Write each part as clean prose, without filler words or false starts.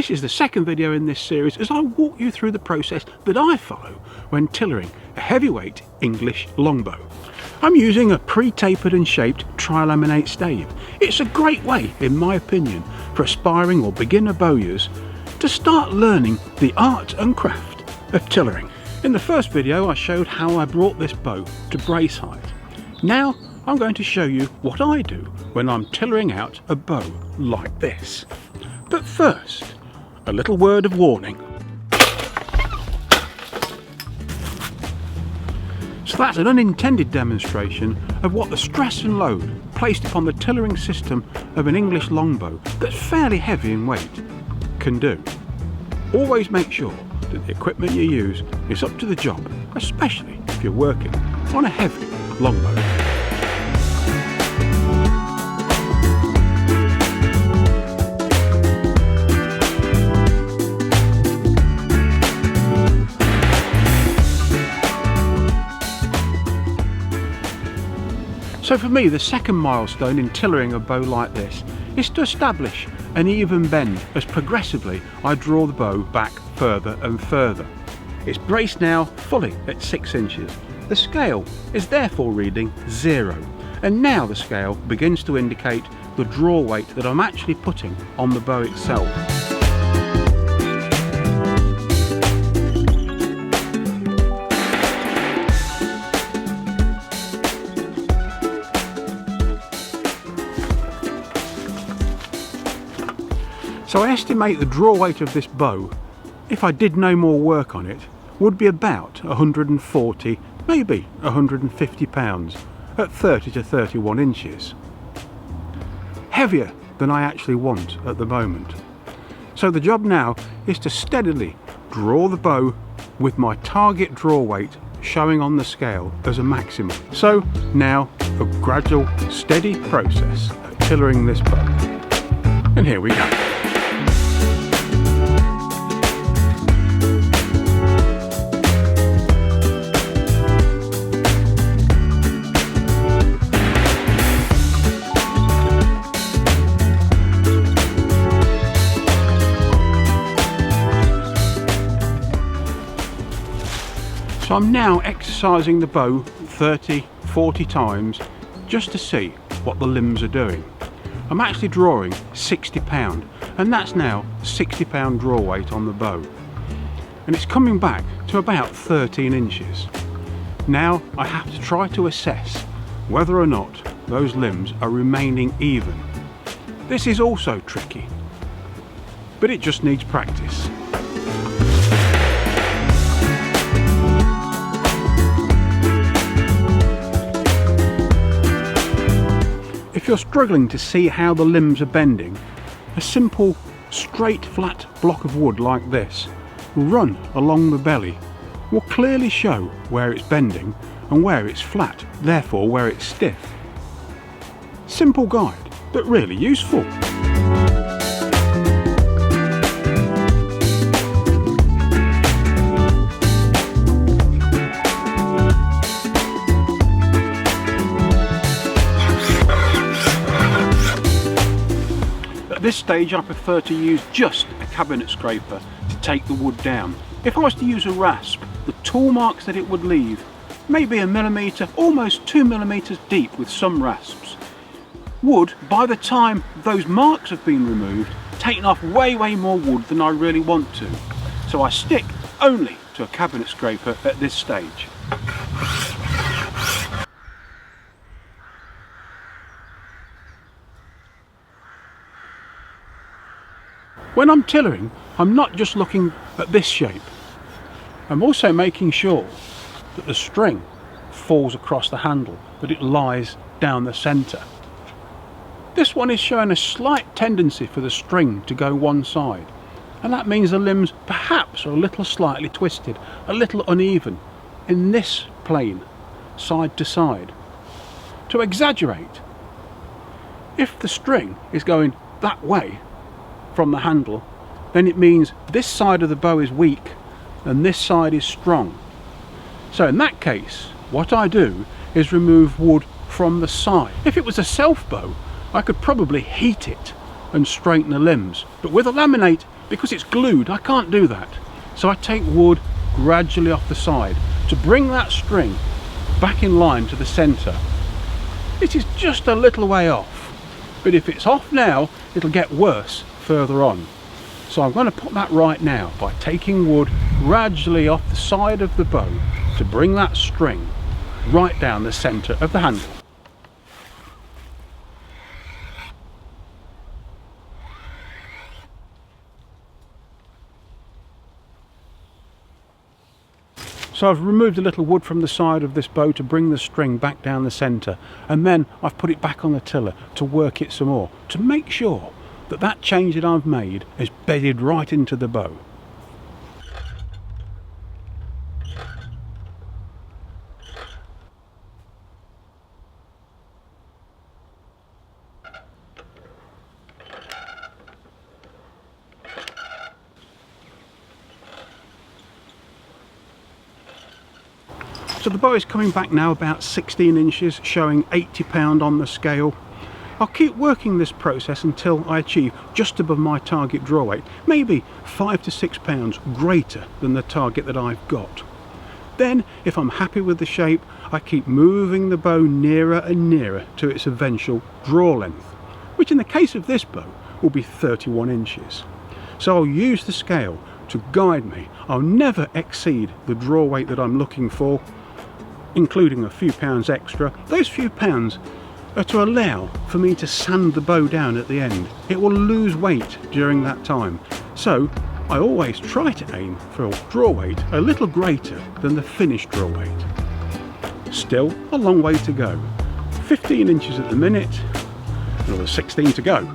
This is the second video in this series as I walk you through the process that I follow when tillering a heavyweight English longbow. I'm using a pre-tapered and shaped tri-laminate stave. It's a great way, in my opinion, for aspiring or beginner bowyers to start learning the art and craft of tillering. In the first video I showed how I brought this bow to brace height. Now I'm going to show you what I do when I'm tillering out a bow like this. But first, a little word of warning. So that's an unintended demonstration of what the stress and load placed upon the tillering system of an English longbow that's fairly heavy in weight can do. Always make sure that the equipment you use is up to the job, especially if you're working on a heavy longbow. So for me, the second milestone in tillering a bow like this is to establish an even bend as progressively I draw the bow back further and further. It's braced now fully at 6 inches. The scale is therefore reading 0, and now the scale begins to indicate the draw weight that I'm actually putting on the bow itself. So I estimate the draw weight of this bow, if I did no more work on it, would be about 140, maybe 150 pounds at 30 to 31 inches. Heavier than I actually want at the moment. So the job now is to steadily draw the bow with my target draw weight showing on the scale as a maximum. So now a gradual, steady process of tillering this bow. And here we go. So I'm now exercising the bow 30, 40 times just to see what the limbs are doing. I'm actually drawing 60 pound, and that's now 60 pound draw weight on the bow. And it's coming back to about 13 inches. Now I have to try to assess whether or not those limbs are remaining even. This is also tricky, but it just needs practice. If you're struggling to see how the limbs are bending, a simple straight flat block of wood like this run along the belly will clearly show where it's bending and where it's flat, therefore where it's stiff. Simple guide, but really useful. At this stage I prefer to use just a cabinet scraper to take the wood down. If I was to use a rasp, the tool marks that it would leave may be 1 millimetre, almost 2 millimetres deep with some rasps. Would, by the time those marks have been removed, taken off way more wood than I really want to. So I stick only to a cabinet scraper at this stage. When I'm tillering, I'm not just looking at this shape. I'm also making sure that the string falls across the handle, that it lies down the centre. This one is showing a slight tendency for the string to go one side, and that means the limbs perhaps are a little slightly twisted, a little uneven in this plane, side to side. To exaggerate, if the string is going that way from the handle, then it means this side of the bow is weak and this side is strong. So in that case, what I do is remove wood from the side. If it was a self bow, I could probably heat it and straighten the limbs, but with a laminate because it's glued, I can't do that. So I take wood gradually off the side to bring that string back in line to the centre. It is just a little way off, but if it's off now, it'll get worse further on. So I'm going to put that right now by taking wood gradually off the side of the bow to bring that string right down the centre of the handle. So I've removed a little wood from the side of this bow to bring the string back down the centre, and then I've put it back on the tiller to work it some more to make sure that that change that I've made is bedded right into the bow. So the bow is coming back now about 16 inches, showing 80 pound on the scale. I'll keep working this process until I achieve just above my target draw weight, maybe 5 to 6 pounds greater than the target that I've got. Then, if I'm happy with the shape, I keep moving the bow nearer and nearer to its eventual draw length, which in the case of this bow will be 31 inches. So I'll use the scale to guide me. I'll never exceed the draw weight that I'm looking for, including a few pounds extra. Those few pounds are to allow for me to sand the bow down at the end. It will lose weight during that time. So I always try to aim for a draw weight a little greater than the finished draw weight. Still a long way to go. 15 inches at the minute, another 16 to go.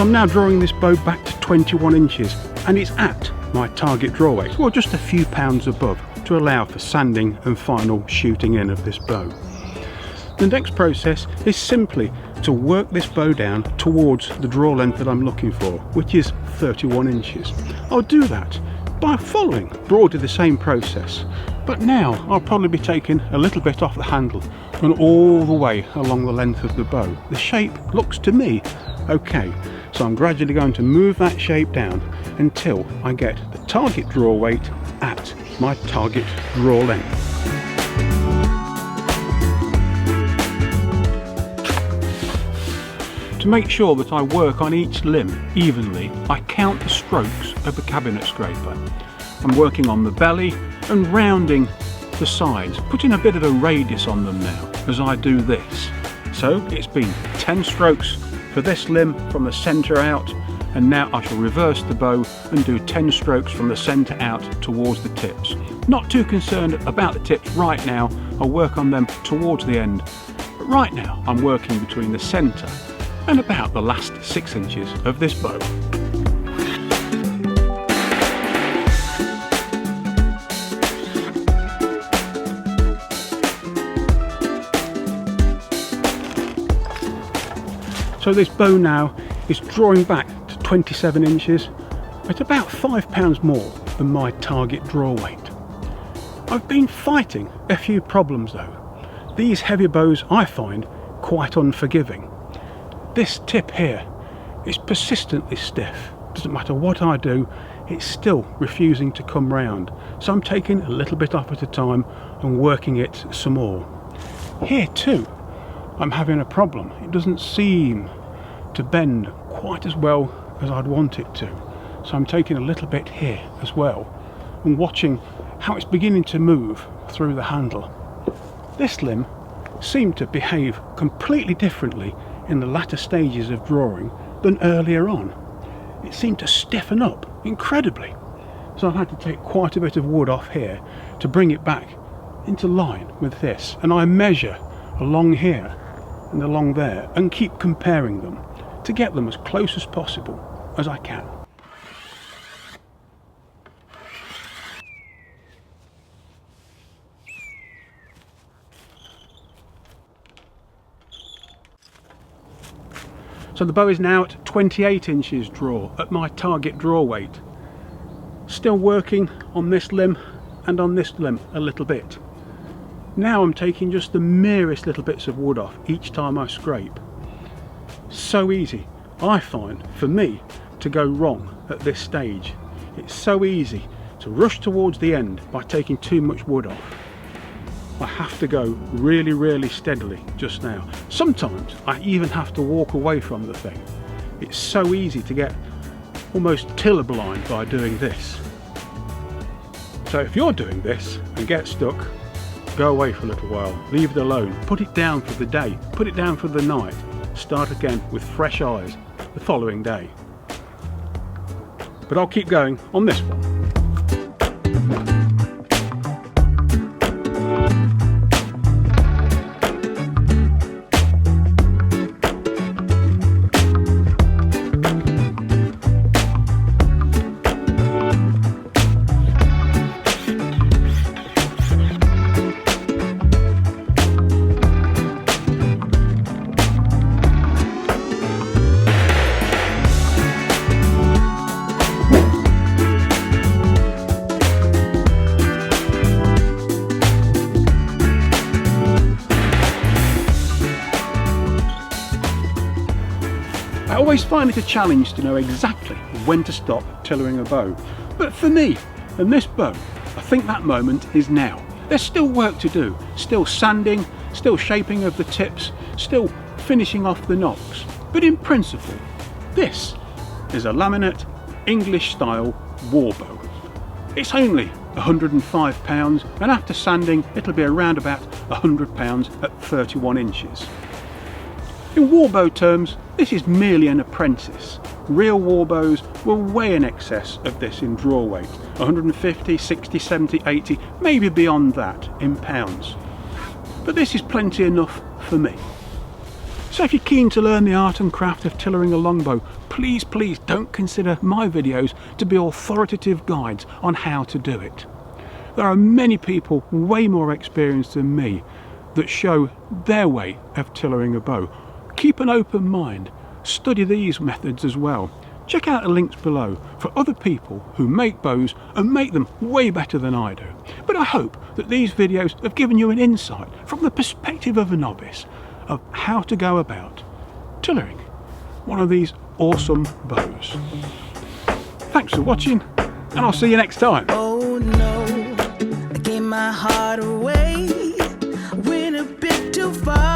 I'm now drawing this bow back to 21 inches and it's at my target draw weight, or just a few pounds above, to allow for sanding and final shooting in of this bow. The next process is simply to work this bow down towards the draw length that I'm looking for, which is 31 inches. I'll do that by following broadly the same process, but now I'll probably be taking a little bit off the handle and all the way along the length of the bow. The shape looks to me okay. So I'm gradually going to move that shape down until I get the target draw weight at my target draw length. To make sure that I work on each limb evenly, I count the strokes of the cabinet scraper. I'm working on the belly and rounding the sides, putting a bit of a radius on them now as I do this. So it's been 10 strokes for this limb from the centre out, and now I shall reverse the bow and do 10 strokes from the centre out towards the tips. Not too concerned about the tips right now, I'll work on them towards the end, but right now I'm working between the centre and about the last 6 inches of this bow. So this bow now is drawing back to 27 inches at about 5 pounds more than my target draw weight. I've been fighting a few problems though. These heavy bows I find quite unforgiving. This tip here is persistently stiff. Doesn't matter what I do, it's still refusing to come round. So I'm taking a little bit off at a time and working it some more. Here too, I'm having a problem. It doesn't seem to bend quite as well as I'd want it to. So I'm taking a little bit here as well and watching how it's beginning to move through the handle. This limb seemed to behave completely differently in the latter stages of drawing than earlier on. It seemed to stiffen up incredibly. So I've had to take quite a bit of wood off here to bring it back into line with this. And I measure along here and along there and keep comparing them to get them as close as possible as I can. So the bow is now at 28 inches draw at my target draw weight. Still working on this limb and on this limb a little bit. Now I'm taking just the merest little bits of wood off each time I scrape. So easy, I find, for me to go wrong at this stage. It's so easy to rush towards the end by taking too much wood off. I have to go really steadily just now. Sometimes I even have to walk away from the thing. It's so easy to get almost tiller blind by doing this. So if you're doing this and get stuck, go away for a little while, leave it alone, put it down for the day, put it down for the night, start again with fresh eyes the following day. But I'll keep going on this one. I always find it a challenge to know exactly when to stop tillering a bow, but for me and this bow, I think that moment is now. There's still work to do, still sanding, still shaping of the tips, still finishing off the nocks, but in principle this is a laminate English style Warbow. It's only £105 and after sanding it'll be around about £100 at 31 inches. In Warbow terms, this is merely an apprentice. Real Warbows were way in excess of this in draw weight, 150, 60, 70, 80, maybe beyond that in pounds. But this is plenty enough for me. So if you're keen to learn the art and craft of tillering a longbow, please don't consider my videos to be authoritative guides on how to do it. There are many people way more experienced than me that show their way of tillering a bow. Keep an open mind, study these methods as well. Check out the links below for other people who make bows and make them way better than I do. But I hope that these videos have given you an insight from the perspective of a novice of how to go about tillering one of these awesome bows. Thanks for watching and I'll see you next time. Oh no, I gave my heart away, went a bit too far.